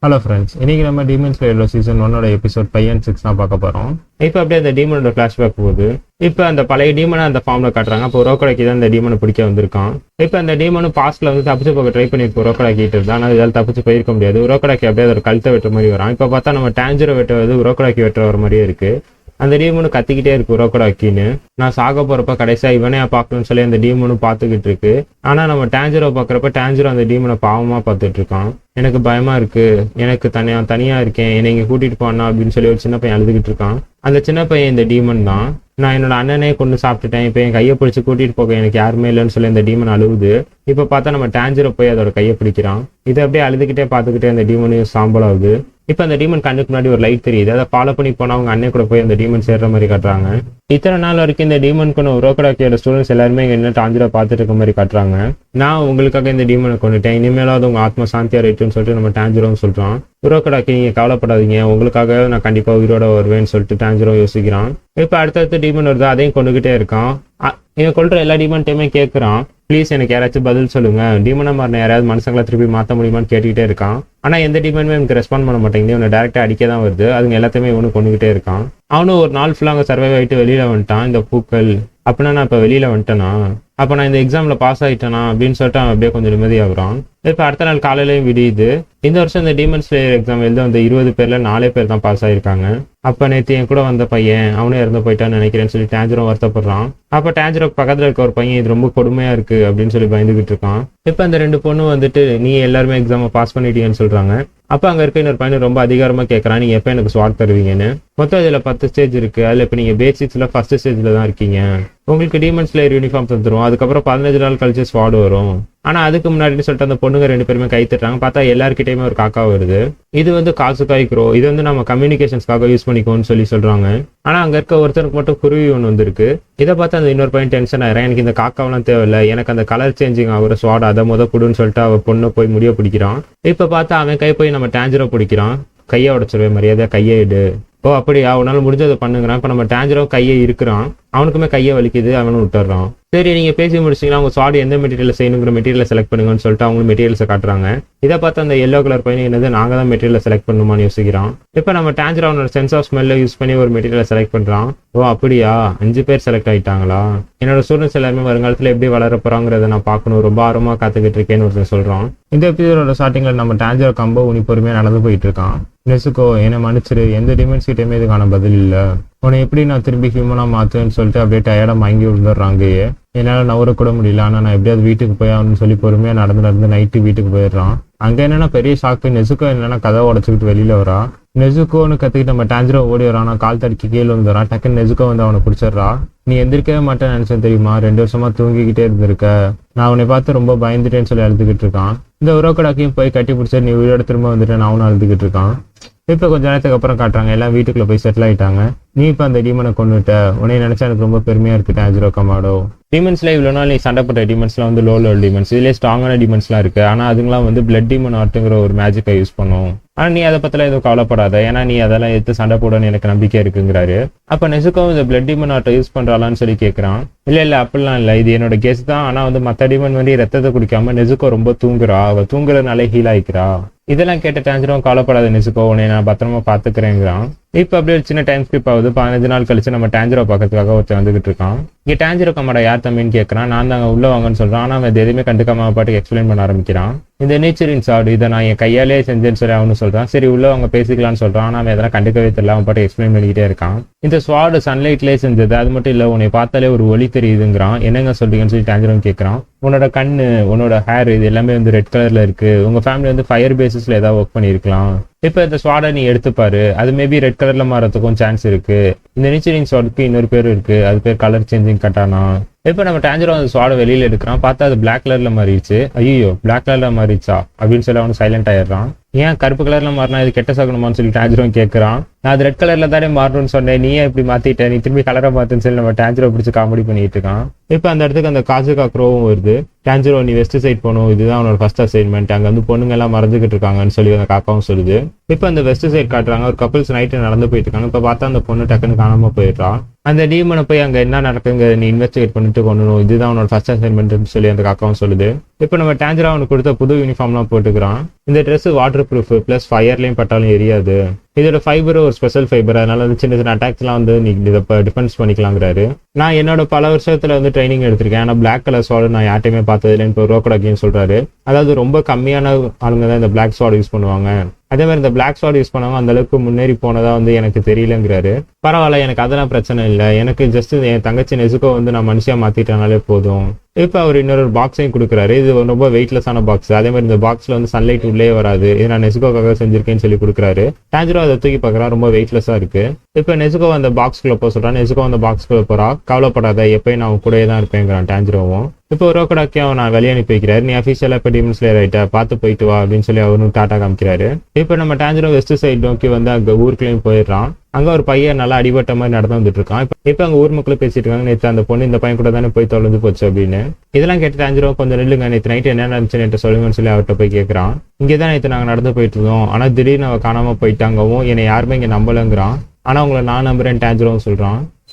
Hello friends, இன்னைக்கு நம்ம demon slayer season 1 episode 5 and 6 தான் பார்க்க போகிறோம். இப்போ அப்படியே அந்த டீமனோட ஃப்ளாஷ்பேக் போகுது. இப்போ அந்த பழைய டீமனை அந்த ஃபார்மில் காட்டுறாங்க. அப்போ உரோக்கடாக்கி தான் இந்த டீமனை பிடிக்க வந்திருக்கான். இப்போ அந்த டீமனும் பாஸ்ட்டில் வந்து தப்பிச்சு போக ட்ரை பண்ணி உரோக்கடாக்கிட்டு இருந்தான். ஆனால் இதால் தப்பிச்சு போயிருக்க முடியாது. உரோக்கடாக்கி அப்படியே அதோட கழுத்தை வெட்டுற மாதிரி வரான். இப்போ பார்த்தா நம்ம டேஞ்சரை வெட்டுறது உரோக்கடாக்கி வெட்டுற வர மாதிரியே இருக்கு. அந்த டீமனு கத்திக்கிட்டே இருக்கு உரோக்கடாக்கின்னு. நான் சாக போறப்ப கடைசியா இவனே பார்க்கணும்னு சொல்லி அந்த டீமனும் பார்த்துக்கிட்டு இருக்கு. ஆனா நம்ம டேஞ்சரோ பார்க்குறப்ப டேஞ்சரோ அந்த டீமனை பாவமா பார்த்துட்டு இருக்கான். எனக்கு பயமா இருக்கு, எனக்கு தனியா இருக்கேன், என்னை இங்க கூட்டிட்டு போனா அப்படின்னு சொல்லி ஒரு சின்ன பையன் அழுதுகிட்டு இருக்கான். அந்த சின்ன பையன் இந்த டீமன் தான். நான் என்னோட அண்ணனே கொண்டு சாப்பிட்டுட்டேன், இப்போ என் கையை பிடிச்சி கூட்டிட்டு போக எனக்கு யாருமே இல்லைன்னு சொல்லி அந்த டீமன் அழுகுது. இப்போ பார்த்தா நம்ம டேஞ்சரோ போய் அதோட கையை பிடிக்கிறான். இதை அப்படியே அழுதுகிட்டே பார்த்துக்கிட்டே அந்த டீமனையும் சாம்பலாகுது. இப்போ அந்த டீமன் கண்ணுக்கு முன்னாடி ஒரு லைட் தெரியுது. அதை ஃபாலோ பண்ணி போனால் அவங்க அண்ணன் கூட போய் அந்த டீமன் சேர்ற மாதிரி காட்டுறாங்க. இத்தனை நாள் வரைக்கும் இந்த டீமன் கொண்டு உரோக்கடாக்கியோட ஸ்டூடெண்ட்ஸ் எல்லாருமே என்ன டாஞ்சரா பார்த்துட்டு இருக்க மாதிரி காட்டுறாங்க. நான் உங்களுக்காக இந்த டீமனை கொண்டுட்டேன், இனிமேலாவது உங்க ஆத்மா சாந்தியா ரைட்டுன்னு சொல்லிட்டு நம்ம டேஞ்சரும் சொல்றான். உரோக்கடாக்கி நீங்க கவலைப்படாதீங்க, உங்களுக்காக நான் கண்டிப்பா உயிரோட வருவேன்னு சொல்லிட்டு டேஞ்சரும் யோசிக்கிறான். இப்போ அடுத்தடுத்து டீமன் வருது, அதையும் கொண்டுகிட்டே இருக்கான். இவன் கொள்ற எல்லா டீமன்ட்டையுமே கேட்கறான், ப்ளீஸ் எனக்கு யாராச்சும் பதில் சொல்லுங்க, டீமனா மாறின யாராவது மனுஷங்களை திருப்பி மாற்ற முடியுமான்னு கேட்டுக்கிட்டே இருக்கான். ஆனா எந்த டீமனுமே எனக்கு ரெஸ்பாண்ட் பண்ண மாட்டேங்குது. இவனை டேரக்டா அடிக்க தான் வருது. அதுங்க எல்லாத்தையுமே இவனு கொண்டுகிட்டே இருக்கான். அவனும் ஒரு நாள் ஃபுல்லாக அங்கே சர்வைவ் ஆகிட்டு வெளியில வந்துட்டான். இந்த பூக்கள் அப்படின்னா நான் இப்போ வெளியில வந்துட்டேனா, அப்போ நான் இந்த எக்ஸாம்ல பாஸ் ஆகிட்டேனா அப்படின்னு சொல்லிட்டு அவன் அப்படியே கொஞ்சம் நிம்மதியாகிறான். இப்போ அடுத்த நாள் காலையிலையும் விடியுது. இந்த வருஷம் இந்த டீமன் ஸ்லேயர் எக்ஸாம் எழுத வந்து 20 பேர்ல 4 பேர் தான் பாஸ் ஆயிருக்காங்க. அப்ப நேற்று என் கூட வந்த பையன் அவனே இறந்து போயிட்டான்னு நினைக்கிறேன்னு சொல்லி டேஞ்சரும் வருத்தப்படுறான். அப்ப டேஞ்சருக்கு பக்கத்துல இருக்க ஒரு பையன் இது ரொம்ப கொடுமையா இருக்கு அப்படின்னு சொல்லி பயந்துகிட்டு இருக்கான். இப்ப அந்த 2 பொண்ணும் வந்துட்டு நீ எல்லாருமே எக்ஸாமை பாஸ் பண்ணிட்டீங்கன்னு சொல்றாங்க. அப்ப அங்க இருக்க இன்னொரு பையன் ரொம்ப அதிகாரமா கேட்கறான், நீங்க எப்ப எனக்கு ஸ்வாட் தருவீங்கன்னு. மொத்தம் இதுல 10 ஸ்டேஜ் இருக்கு. அதுல இப்ப நீங்க பேசிக்ஸ்ல ஃபர்ஸ்ட் ஸ்டேஜ்ல தான் இருக்கீங்க. உங்களுக்கு டீமன் ஸ்லேயர் யூனிஃபார்ம் தந்துரும், அதுக்கப்புறம் 15 நாள் கழிச்சு ஸ்வாட் வரும். ஆனா அதுக்கு முன்னாடி சொல்லிட்டு அந்த பொண்ணுங்க 2 பேருமே கை தட்டுறாங்க. பார்த்தா எல்லாருக்கிட்டையுமே ஒரு காக்கா வருது. இது வந்து காசுகாய் க்ரோ, இது வந்து நம்ம கம்யூனிகேஷன்ஸ்க்காக யூஸ் பண்ணிக்கோன்னு சொல்றாங்க. ஆனா அங்க இருக்க ஒருத்தருக்கு மட்டும் குருவி ஒன்று வந்திருக்கு. இதை பார்த்து அந்த இன்னொரு பையன் டென்ஷன் ஆயிரம், எனக்கு இந்த காக்காவெல்லாம் தேவையில்லை, எனக்கு அந்த கலர் சேஞ்சிங் ஆகிற ஸ்வாட் அதை கொடுன்னு சொல்லிட்டு அவ பொண்ணை போய் முடிய பிடிக்கிறான். இப்ப பார்த்தா அவன் கை போய் நம்ம டேஞ்சரோ பிடிக்கிறான். கையை உடச்சிருவேன், மரியாதை கையை எடு. ஓ அப்படியா, உன்னால முடிஞ்சதை பண்ணுங்கிறான். இப்ப நம்ம டேஞ்சரோ கையை இருக்கிறான், அவனுக்குமே கையை வலிக்குது, அவனும் விட்டுறான். சரி நீங்க பேசி முடிச்சிங்கன்னா உங்க ஸ்வாட் எந்த மெட்டீரியல் செய்யணுங்கிற மெட்டீரியல் செலக்ட் பண்ணுங்கன்னு சொல்லிட்டு அவங்க மெட்டீரியல்ஸை காட்டுறாங்க. இதை பார்த்து அந்த எல்லோ கலர் பையன் என்னது நாங்க தான் மெட்டீரியல் செலக்ட் பண்ணுமான்னு யோசிக்கிறான். இப்ப நம்ம டேஞ்சர் அவனோட சென்ஸ் ஆஃப் ஸ்மெல்ல யூஸ் பண்ணி ஒரு மெட்டீரியல் செலக்ட் பண்றான். ஓ அப்படியா, 5 பேர் செலக்ட் ஆயிட்டாங்களா, என்னோட ஸ்டூடெண்ட்ஸ் எல்லாருமே வருங்காலத்துல எப்படி வளர போறாங்கிறத நான் பார்க்கணும், ரொம்ப ஆர்வமா காத்துக்கிட்டு இருக்கேன்னு ஒருத்தர் சொல்றான். இந்த எபிசோட ஸ்டார்டிங்ல நம்ம டேஞ்சர் கம்போ உனி பொறுமையா நடந்து போயிட்டு இருக்கான். நெசுக்கோ என்னை மன்னிச்சிரு, எந்த டிமென்ஸ் கிட்டயுமே இதுக்கான பதில் இல்லை, உன்னை எப்படி நான் திரும்பி ஹியூமனா மாத்துன்னு சொல்லிட்டு அப்படியே டயர்டா மயங்கி விழுந்துடுறாங்கயே. என்னால நவரக்கூட முடியல, ஆனா நான் எப்படியாவது வீட்டுக்கு போய் ஆகணும்னு சொல்லி பொறுமையா நடந்து நைட்டு வீட்டுக்கு போயிடுறான். அங்க என்னன்னா பெரிய ஷாக்கு, நெசுக்கோ என்னன்னா கதை உடச்சுக்கிட்டு வெளியில வரா. நெசுக்கோன்னு கத்துக்கிட்டு நம்ம டேஞ்சரோ ஓடி வரான். கால் தடுக்கி கீழே வந்துடுறான். டக்குன்னு நெசுக்கோ வந்து அவனை பிடிச்சிடுறா. நீ எந்திரிக்கவே மாட்டேன்னு நினைச்சேன் தெரியுமா, 2 வருஷமா தூங்கிக்கிட்டே இருந்திருக்க, நான் உன்னை பார்த்து ரொம்ப பயந்துட்டேன்னு சொல்லி அழுதுகிட்டு இருக்கான். இந்த உரோக்கடாக்கையும் போய் கட்டி பிடிச்சி நீ உயிரோட திரும்ப வந்துட்டேன்னு அவனும் அழுதுகிட்டு இருக்கான். இப்போ கொஞ்ச நேரத்துக்கு அப்புறம் காட்டுறாங்க எல்லாம் வீட்டுக்குள்ள போய் செட்டில் ஆயிட்டாங்க. நீ இப்போ அந்த டீமனை கொண்டுட்ட, உன்னை நினைச்சா எனக்கு ரொம்ப பெருமையா இருக்கு டேஞ்சரோ கமாடோ. டீமன்ஸ்ல இவ்வளோ நாள் நீ சண்டை போட்ட டீமன்ஸ்லாம் வந்து லோ லெவல் டீமன்ஸ், இதுலேயே ஸ்ட்ராங்கான டீமன்ஸ்லாம் இருக்கு. ஆனா அதுங்களாம் வந்து பிளட் டீமன் ஆர்ட்டுங்கிற ஒரு மேஜிக்கை யூஸ் பண்ணும். ஆனா நீ அதை பத்திலாம் எதுவும் கவலைப்படாத, ஏன்னா நீ அதெல்லாம் எடுத்து சண்டை போடன்னு எனக்கு நம்பிக்கை இருக்குங்கிறாரு. அப்ப நெசுக்கோ இந்த பிளட் டீமன் ஆர்ட்டை யூஸ் பண்றாளான்னு சொல்லி கேட்கறான். இல்ல அப்படிலாம் இல்லை, இது என்னோட கெஸ் தான். ஆனா வந்து மற்ற டீமன் வந்து ரத்தத்தை குடிக்காம நெசுக்கோ ரொம்ப தூங்குறா, அவ தூங்குறதுனால ஹீல் ஆயிக்கிறா. இதெல்லாம் கேட்ட டேஞ்சரும் கவலைப்படாத நெசுக்கோ, உன்னை நான் பத்திரமா பாத்துக்கிறேங்கிறான். இப்போ அப்படியே ஒரு சின்ன டைம் ஸ்கிப் ஆகுது. 15 நாள் கழிச்சு நம்ம டேஞ்சரோ பார்க்கறதுக்காக ஒருத்தர் வந்துகிட்டு இருக்கான். இங்கே டேஞ்சரோ கமாடா யார் தம்பின்னு கேட்கறான். நான் தாங்க உள்ள வாங்கன்னு சொல்றான். ஆனா அவன் எதுவுமே கண்டுக்காம பாட்டுக்கு எக்ஸ்பிளைன் பண்ண ஆரம்பிக்கிறான். இந்த நேச்சரின் சாடு இதை நான் என் கையாலே செஞ்சேன்னு சொல்லி அவனு சொல்றான். சரி உள்ள அவங்க பேசிக்கலாம்னு சொல்றான். ஆனா அவன் எதெல்லாம் கண்டுக்கவே தெரியல, அவன் பாட்டு எக்ஸ்பிளைன் பண்ணிக்கிட்டே இருக்கான். இந்த ஸ்வாடு சன்லைட்லேயே செஞ்சது, அது மட்டும் இல்லை உன்னை பார்த்தாலே ஒரு ஒளி தெரியுதுங்கிறான். என்னங்க சொல்றீங்கன்னு சொல்லி டேஞ்சரும் கேட்கறான். உன்னோட கண்ணு, உன்னோட ஹேர் இது எல்லாமே வந்து ரெட் கலர்ல இருக்கு, உங்க ஃபேமிலி வந்து ஃபயர் பேசிஸ்ல ஏதாவது ஒர்க் பண்ணிருக்கலாம். இப்ப இந்த ஸ்வாடை நீ எடுத்துப்பாரு, அது மேபி ரெட் கலர்ல மாறதுக்கும் சான்ஸ் இருக்கு. இந்த நேச்சரிங் ஸ்வாடுக்கு இன்னொரு பேர் இருக்கு, அது பேர் கலர் சேஞ்சிங் கட்டானா. இப்ப நம்ம டேஞ்சரோ அந்த ஸ்வாடை வெளியில எடுக்கிறான். பார்த்தா அது பிளாக் கலர்ல மாறிடுச்சு. ஐயோ பிளாக் கலர்ல மாறிடுச்சா அப்படின்னு சொல்லி அவனு சைலண்ட் ஆயிடுறான். ஏன் கருப்பு கலர்ல மாறினா இது கெட்ட சகுனமான்னு சொல்லி டேஞ்சரோ கேட்கறான். நான் அது ரெட் கலர்ல தானே மாறணும்னு சொன்னேன், நீ ஏன் இப்படி மாத்திட்ட, நீ திரும்பி கலரை மாத்துன்னு சொல்லி நம்ம டேஞ்சரோ பிடிச்சி காமெடி பண்ணிட்டு இருக்கான். இப்ப அந்த இடத்துக்கு அந்த காசுகா க்ரோவும் வருது. டேஞ்சரோ நீ வெஸ்ட் சைட் போகணும், இதுதான் அவனோட ஃபர்ஸ்ட் அசைன்மெண்ட், அங்க வந்து பொண்ணுங்க எல்லாம் மறந்துகிட்டு இருக்காங்கன்னு சொல்லி அந்த காக்காவும் சொல்லுது. இப்போ அந்த வெஸ்ட் சைட் காட்டுறாங்க, ஒரு கப்பிள்ஸ் நைட்டு நடந்து போயிட்டு இருக்காங்க. இப்போ பார்த்தா அந்த பொண்ணு டக்குன்னு காணாம போயிடுறான். அந்த டீமனை போய் அங்கே என்ன நடக்குங்க நீ இன்வெஸ்டிகேட் பண்ணிட்டு கொண்டுணும், இதுதான் உன்னோட ஃபர்ஸ்ட் அசைன்மெண்ட்னு சொல்லி அந்த காக்காவும் சொல்லுது. இப்போ நம்ம டேஞ்சரா அவனுக்கு கொடுத்த புது யூனிஃபார்ம்லாம் போட்டுக்கிறான். இந்த ட்ரெஸ் வாட்டர் ப்ரூஃப் ப்ளஸ் ஃபயர்லையும் பட்டாலும் எரியாது. இதோட ஃபைபர் ஒரு ஸ்பெஷல் ஃபைபர், அதனால வந்து சின்ன சின்ன அட்டாக்ஸ்லாம் வந்து நீ இதை டிஃபென்ஸ் பண்ணிக்கலாங்கிறாரு. நான் என்னோட பல வருஷத்துல வந்து ட்ரைனிங் எடுத்திருக்கேன், ஆனால் பிளாக் கலர் ஸ்வாட் நான் யார்ட்டையுமே பார்த்ததில்லைன்னு இப்போ ரோக்கடாக்கின்னு சொல்றாரு. அதாவது ரொம்ப கம்மியான ஆளுங்க தான் இந்த பிளாக் ஸ்வாட் யூஸ் பண்ணுவாங்க. அதே மாதிரி இந்த பிளாக் ஸ்வாட் யூஸ் பண்ணவங்க அந்த அளவுக்கு முன்னேறி போனதா வந்து எனக்கு தெரியலங்கிறாரு. பரவாயில்ல, எனக்கு அதெல்லாம் பிரச்சனை இல்லை, எனக்கு ஜஸ்ட் என் தங்கச்சி நெசுக்கோ வந்து நான் மனுஷியா மாத்திட்டனாலே போதும். இப்போ அவர் இன்னொரு பாக்ஸையும் கொடுக்குறாரு. இது ரொம்ப வெயிட்லெஸ்ஸான பாக்ஸ். அதே மாதிரி இந்த பாக்ஸ்ல வந்து சன்லைட் உள்ளே வராது, இது நான் நெசுக்கோக்காக செஞ்சிருக்கேன்னு சொல்லி கொடுக்குறாரு. டேஞ்சரோ அதை தூக்கி பார்க்குறான், ரொம்ப வெயிட்லெஸ்ஸா இருக்கு. இப்போ நெசுக்கோ அந்த பாக்ஸ்குள்ள போக சொல்றான். நெசுக்கோ அந்த பாக்ஸ்குள்ள போறா. கவலைப்படாத, எப்பயும் நான் கூடயே தான் இருப்பேங்கிறான் டேஞ்சரோவும். இப்போ ரோக்கடாக்கியும் நான் வெளியே அனுப்பி வைக்கிறாரு. நீ அஃபிஷியலா இப்போ டீமன் ஸ்லேயர் ஆயிட்ட, பார்த்து போயிட்டு வா அப்படின்னு சொல்லி அவரும் டாட்டா காமிக்கிறாரு. இப்போ நம்ம டேஞ்சரோ வெஸ்ட் சைடு நோக்கி வந்து அங்கே ஊருக்குள்ளேயும் போயிடுறான். அங்க ஒரு பையன் நல்லா அடிபட்ட மாதிரி நடந்து வந்துட்டு இருக்கான். இப்ப அங்க ஊர் மக்களும் பேசிட்டு இருக்காங்க, நேற்று அந்த பொண்ணு இந்த பையன் கூட தானே போய் தொலைஞ்சு போச்சு அப்படின்னு. இதெல்லாம் கேட்டு டேஞ்சரோ கொஞ்சம் நில்லுங்க, நேற்று நைட்டு என்ன நடந்துச்சு நேற்று சொல்லுங்கன்னு சொல்லி அவர்கிட்ட போய் கேட்கறான். இங்கேதான் நேற்று நாங்க நடந்து போயிட்டு இருந்தோம், ஆனா திடீர்னு அவ காணாம போயிட்டாங்கவும் என்னை யாருமே இங்க நம்பலங்கிறான். ஆனா உங்களை நான் நம்புறேன் டேஞ்சரோவும் சொல்றான்.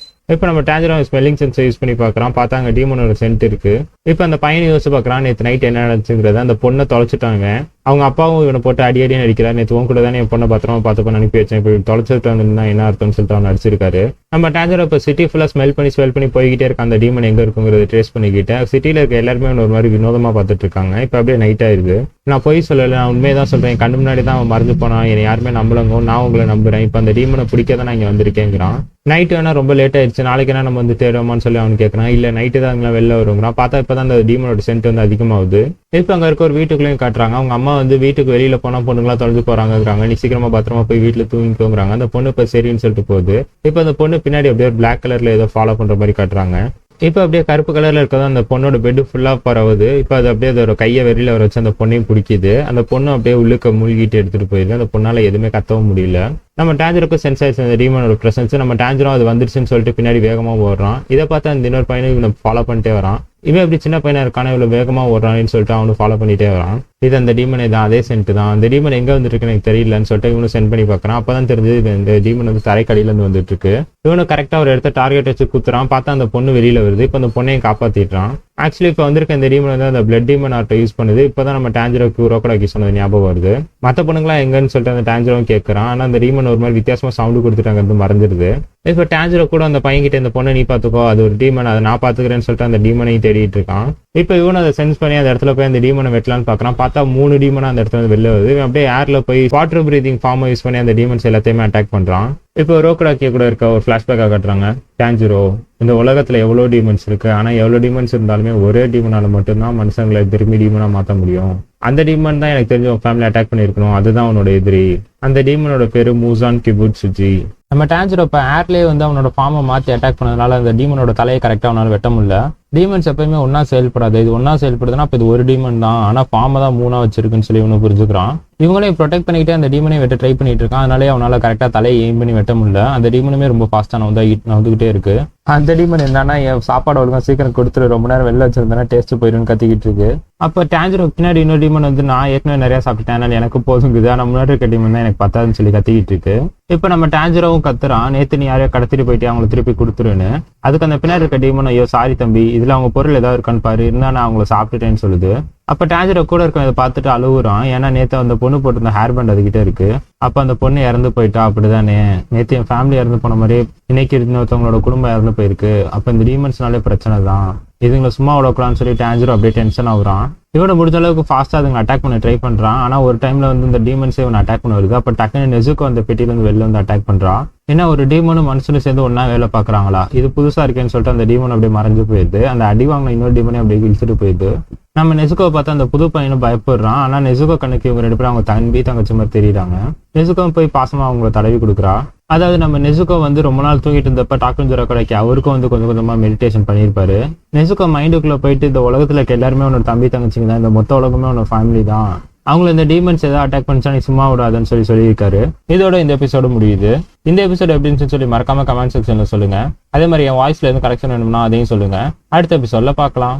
இப்போ நம்ம டேஞ்சரோ ஸ்மெல்லிங் சென்ஸை யூஸ் பண்ணி பார்க்குறான். பார்த்தா அங்கே டீமனோட சென்ட் இருக்கு. இப்போ அந்த பையனை யோசிச்சு பார்க்குறான், நேற்று நைட் என்ன நடந்துச்சுங்கிறத. அந்த பொண்ணை தொலைச்சிட்டாங்க, அவங்க அப்பாவும் இவனை போட்டு அடிக்கடி நடிக்கிறார். நேற்று உன் கூட தானே என் பொண்ணை பத்திரமா பார்த்து அனுப்பி வச்சேன், இப்போ தொலைச்சிட்டு வந்துருந்தா என்ன அர்த்தம்னு சொல்லிட்டு அவன் நடிச்சிருக்காரு. நம்ம டேஞ்சரோ இப்போ சிட்டி ஃபுல்லாக ஸ்மெல் பண்ணி போய்கிட்டே இருக்க அந்த டீமன் எங்கே இருக்குங்கிறத ட்ரேஸ் பண்ணிக்கிட்டு சிட்டியில் இருக்க எல்லாருமே ஒரு மாதிரி வினோதமாக பார்த்துட்டு இருக்காங்க. இப்போ அப்படியே நைட் ஆயிடுது. நான் போய் சொல்லலை, நான் உண்மையை தான் சொல்கிறேன், என் கண்ணு முன்னாடி தான் அவன் மறைஞ்சு போனான், என்னை யாருமே நம்பலங்க, நான் உங்களை நம்புறேன், இப்போ அந்த டீமனை பிடிக்க தான் நான் இங்கே வந்திருக்கேங்கிறான். நைட்டு வேணா ரொம்ப லேட் ஆயிடுச்சு, நாளைக்கு என்ன நம்ம வந்து தேடுவோமான்னு சொல்லி அவனு கேட்கறான். இல்லை நைட்டு தான் அங்கெல்லாம் வெளில வருங்கிறான். பார்த்தா இப்போ தான் அந்த டீமனோட சென்ட் வந்து அதிகமாகுது. இப்போ அங்கே இருக்க ஒரு வீட்டுக்குள்ளேயும் காட்டுறாங்க. அவங்க அம்மா வந்து வீட்டுக்கு வெளியில போனா பொண்ணுங்களாம் தொலைஞ்சு போறாங்கிறாங்க, நீ சீக்கிரமா பத்திரமா போய் வீட்டுல தூங்கிக்கோங்கிறாங்க. அந்த பொண்ணு இப்போ சரின்னு சொல்லிட்டு போகுது. இப்போ அந்த பொண்ணு பின்னாடி அப்படியே பிளாக் கலர்ல ஏதோ ஃபாலோ பண்ற மாதிரி காட்டுறாங்க. இப்போ அப்படியே கருப்பு கலர்ல இருக்கிறது அந்த பொண்ணோட பெட் ஃபுல்லா பரவுது. இப்போ அது அப்படியே அதோட கையை வெளியில வர வச்சு அந்த பொண்ணையும் பிடிக்குது. அந்த பொண்ணு அப்படியே உள்ளுக்க மூழ்கிட்டு எடுத்துட்டு போயிருக்கு. அந்த பொண்ணால எதுவுமே கத்தவும் முடியல. நம்ம டேஞ்சருக்கு சென்ஸ் ஆயிடுச்சு அந்த டீமனோட பிரசன்ஸ். நம்ம டேஞ்சரும் அது வந்துருச்சுன்னு சொல்லிட்டு பின்னாடி வேகமா ஓடுறான். இதை பார்த்து அந்த இன்னொரு பையனை இவனை ஃபாலோ பண்ணிட்டே வரான். இவன் எப்படி சின்ன பையனா இருக்கான இவ்வளவு வேகமா ஓடுறான்னு சொல்லிட்டு அவனு ஃபாலோ பண்ணிட்டே வரான். இது அந்த டீமனை தான், அதே சென்ட் தான். அந்த டீமன் எங்க வந்துருக்கு எனக்கு தெரியலன்னு சொல்லிட்டு இவனு சென்ட் பண்ணி பார்க்கறான். அப்பதான் தெரிஞ்சது இந்த டீமன் வந்து தரைக்கடியில இருந்து வந்துட்டு இருக்கு. இவனு கரெக்டா ஒரு இடத்த டார்கெட் வச்சு குத்துறான். பார்த்தா அந்த பொண்ணு வெளியில வருது. இப்போ அந்த பொண்ணையும் காப்பாத்திடுறான். ஆக்சுவலி இப்போ வந்திருக்க இந்த டீமன் வந்து அந்த பிளட் டீமன் ஆர்ட்டை யூஸ் பண்ணுது. இப்போதான் நம்ம டேஞ்சரோக்கு ரோக்கடாக்கி சொன்னது ஞாபகம் வருது. மற்ற பொண்ணுங்களாம் எங்கன்னு சொல்லிட்டு அந்த டேஞ்சரும் கேட்கறான். ஆனா அந்த டீமன் ஒரு மாதிரி வித்தியாசமா சவுண்டு கொடுத்துட்டாங்க, மறைஞ்சிருது. இப்போ டேஞ்சரோ கூட அந்த பையன்கிட்ட இந்த பொண்ணை நீ பாத்துக்கோ, அது ஒரு டீமன், அதை நான் பாத்துக்கிறேன்னு சொல்லிட்டு அந்த டீமனையும் தேடிட்டு இருக்கான். இப்போ இவனு அதை சென்ஸ் பண்ணி அந்த இடத்துல போய் அந்த டீமனை வெட்டலான்னு பாக்குறான். பார்த்தா 3 டீமனா அந்த இடத்துல வெளில வருது. அப்படியே ஏர்ல போய் வாட்டர் பிரீதிங் ஃபார்மை யூஸ் பண்ணி அந்த டீமன்ஸ் எல்லாத்தையுமே அட்டாக் பண்றான். இப்போ ரோக்கடாக்கிய கூட இருக்க ஒரு பிளாஷ்பேக்காக காட்டுறாங்க. டேஞ்சரோ, இந்த உலகத்துல எவ்வளவு டீமன்ஸ் இருக்கு, ஆனா எவ்வளவு டீமன்ஸ் இருந்தாலுமே ஒரே டீமனால மட்டும்தான் மனுஷங்களை திரும்பி டீமனா மாத்த முடியும். அந்த டீமன் தான் எனக்கு தெரிஞ்ச ஃபேமிலி அட்டாக் பண்ணிருக்கணும், அதுதான் அவனோட எதிரி. அந்த டீமனோட பேரு மூசான் கிபுட்சுஜி. நம்ம டேஞ்சரோ இப்போ ஏர்லேயே வந்து அவனோட ஃபார்மை மாற்றி அட்டாக் பண்ணதுனால அந்த டீமனோட தலையை கரெக்டாக அவனால வெட்ட முடியல. டீமன்ஸ் எப்பயுமே ஒன்னா செயல்படாது, இது ஒன்னா செயல்படுதுன்னா இப்போ இது ஒரு டீமன் தான், ஆனால் ஃபார்மை தான் 3 வச்சிருக்குன்னு சொல்லி இவனு புரிஞ்சுக்கிறான். இவங்களையும் ப்ரொடெக்ட் பண்ணிக்கிட்டே அந்த டீமனையும் வெட்ட ட்ரை பண்ணிட்டு இருக்கான். அதனாலே அவனால கரெக்டாக தலையை எய்ம் பண்ணி வெட்ட முடியல. அந்த டீமனுமே ரொம்ப ஃபாஸ்ட்டாக வந்துகிட்டே இருக்கு. அந்த டீமன் என்னன்னா, என் சாப்பாடு ஒழுங்கா சீக்கிரம் கொடுத்துரு, ரொம்ப நேரம் வெளில வச்சிருந்தேன்னா டேஸ்ட் போயிடுன்னு கத்திக்கிட்டு இருக்கு. அப்போ டேஞ்சரோ பின்னாடி இன்னொரு டீமன் வந்து நான் ஏற்கனவே நிறைய சாப்பிட்டேன், அதனால எனக்கு போதுங்குது, ஆனால் முன்னாடி இருக்க டீமன் தான் எனக்கு பத்தாதுன்னு சொல்லி கத்திக்கிட்டு இருக்கு. இப்போ நம்ம டேஞ்சரோவும் கத்துறான், நேற்று நீ யாரையோ கடத்திட்டு போயிட்டு அவங்களை திருப்பி கொடுத்துருன்னு. அதுக்கு அந்த பின்னாடி இருக்க டீமன், ஐயோ சாரி தம்பி, இதுல அவங்க பொருள் ஏதாவது இருக்கான்னு பாரு, இருந்தா நான் அவங்கள சாப்பிட்டுட்டேன்னு சொல்லுது. அப்ப டேஞ்சரோ கூட இருக்க இதை பார்த்துட்டு அழுகுறான். ஏன்னா நேற்று அந்த பொண்ணு போட்டிருந்த ஹேர் பேண்ட் அதுகிட்ட இருக்கு. அப்ப அந்த பொண்ணு இறந்து போயிட்டா, அப்படிதானே, நேற்று என் ஃபேமிலி இறந்து போன மாதிரி இன்னைக்கு இன்னொருத்தவங்களோட குடும்பம் இறந்து போயிருக்கு. அப்ப இந்த டீமன்ஸ்னாலே பிரச்சனை தான், இதுங்களை சும்மா விடக்கூடாதுன்னு சொல்லி டேஞ்சரோ அப்படியே டென்ஷன் ஆகுறான். இவனை முடிஞ்ச அளவுக்கு ஃபாஸ்டா அதுங்க அட்டாக் பண்ண ட்ரை பண்றான். ஆனா ஒரு டைம்ல வந்து இந்த டீமன்ஸே இவனை அட்டாக் பண்ண வருது. அப்ப டக்குன்னு நெசுக்கோ அந்த பெட்டியில இருந்து வெளில வந்து அட்டாக் பண்றான். ஏன்னா ஒரு டீமனும் மனுஷனும் சேர்ந்து ஒன்னா வேலை பாக்குறாங்களா, இது புதுசா இருக்கேன்னு சொல்லிட்டு அந்த டீமன் அப்படியே மறைஞ்சு போயிடுது. அந்த அடி வாங்கின இன்னொரு டீமனே அப்படியே இழுத்துட்டு போயிடுது. நம்ம நெசுக்கோவை பார்த்தா அந்த புது பையனும் பயப்படுறான். ஆனா நெசுக்கோ கண்ணுக்கு இவங்க 2 பேரும் அவங்க தம்பி தங்கச்சி மாதிரி தெரியுறாங்க. நெசுக்கோ போய் பாசமா அவங்கள தடவி கொடுக்குறா. அதாவது நம்ம நெசுக்கோ வந்து ரொம்ப நாள் தூங்கிட்டு இருந்தப்ப டாக்குன் ரோக்கடாக்கி அவருக்கும் வந்து கொஞ்சம் கொஞ்சமா மெடிடேஷன் பண்ணியிருப்பாரு. நெசுக்கோ மைண்டுக்குள்ள போயிட்டு இந்த உலகத்துல இருக்க எல்லாருமே உன்னோட தம்பி தங்கச்சிங்க தான், இந்த மொத்த உலகமே உன்னோட ஃபேமிலி தான், அவங்கள இந்த டீமன்ஸ் ஏதாவது அட்டாக் பண்ணிச்சா நீ சும்மா விடாதுன்னு சொல்லியிருக்காரு. இதோட இந்த எபிசோடு முடியுது. இந்த எபிசோடு எப்படின்னு சொல்லி மறக்காம கமெண்ட் செக்ஷன்ல சொல்லுங்க. அதே மாதிரி என் வாய்ஸ்ல எதுவும் கரெக்ஷன் வேணும்னா அதையும் சொல்லுங்க. அடுத்த எபிசோட்ல பார்க்கலாம்.